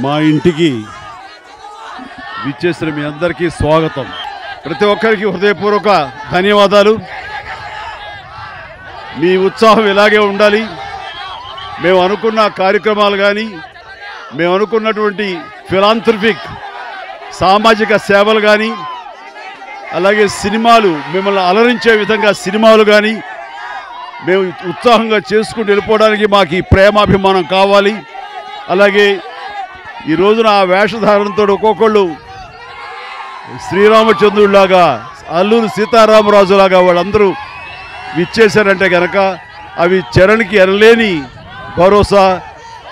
మా ఇంటికి విచ్చేసిన మీ అందరికీ స్వాగతం. ప్రతి ఒక్కరికి హృదయపూర్వక ధన్యవాదాలు. మీ ఉత్సాహం ఇలాగే ఉండాలి. మేము అనుకున్న కార్యక్రమాలు కానీ, మేము అనుకున్నటువంటి ఫిలాంథ్రఫిక్ సామాజిక సేవలు కానీ, అలాగే సినిమాలు మిమ్మల్ని అలరించే విధంగా సినిమాలు కానీ మేము ఉత్సాహంగా చేసుకుంటూ వెళ్ళిపోవడానికి మాకు ఈ ప్రేమాభిమానం కావాలి. అలాగే ఈ రోజున ఆ వేషధారణతో ఒక్కొక్కళ్ళు శ్రీరామచంద్రుడిలాగా, అల్లూరి సీతారామరాజులాగా వాళ్ళందరూ విచ్చేశారంటే కనుక అవి చరణ్కి ఎనలేని భరోసా.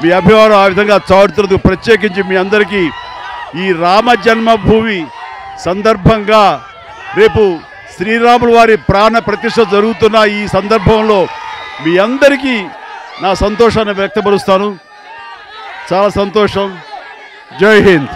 మీ అభిమానం ఆ విధంగా చాటుతున్నందుకు ప్రత్యేకించి మీ అందరికీ ఈ రామ జన్మభూమి సందర్భంగా రేపు శ్రీరాముల వారి ప్రాణ ప్రతిష్ఠ జరుగుతున్న ఈ సందర్భంలో మీ అందరికీ నా సంతోషాన్ని వ్యక్తపరుస్తాను. చాలా సంతోషం. జై హింద్.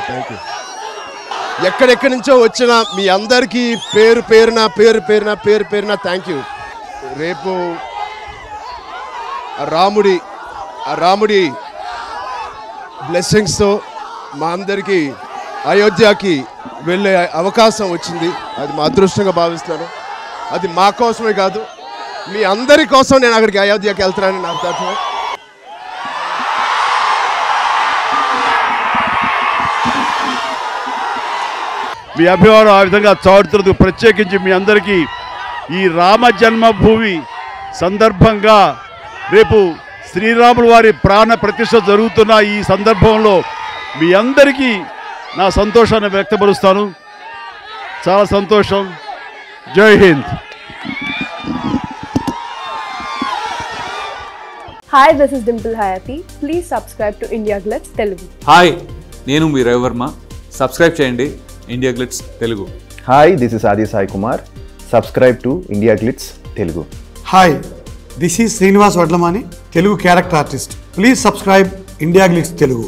Thank you. ఎక్కడెక్కడి నుంచో వచ్చిన మీ అందరికీ పేరు పేరున థ్యాంక్ యూ. రేపు రాముడి బ్లెస్సింగ్స్తో మా అందరికీ అయోధ్యకి వెళ్ళే అవకాశం వచ్చింది. అది మా అదృష్టంగా భావిస్తున్నాను. అది మా కోసమే కాదు, మీ అందరి కోసం నేను అక్కడికి అయోధ్యకి వెళ్తున్నానని నాకు తరఫున. మీ అభిమానం ఆ విధంగా చాటుతున్నందుకు ప్రత్యేకించి మీ అందరికీ ఈ రామ జన్మభూమి సందర్భంగా రేపు శ్రీరాముల వారి ప్రాణ ప్రతిష్ఠ జరుగుతున్న ఈ సందర్భంలో మీ అందరికీ నా సంతోషాన్ని వ్యక్తపరుస్తాను. చాలా సంతోషం. జై Hind. Hi, this is Dimple Hayati. Please subscribe to India Glitz Telugu. Hi, నేను మీ రవివర్మ. సబ్స్క్రైబ్ చేయండి India Glitz Telugu. Hi, this is Aadi Sai Kumar. Subscribe to India Glitz Telugu. Hi, this is Srinivas Vadlamani, Telugu character artist. Please subscribe India Glitz Telugu.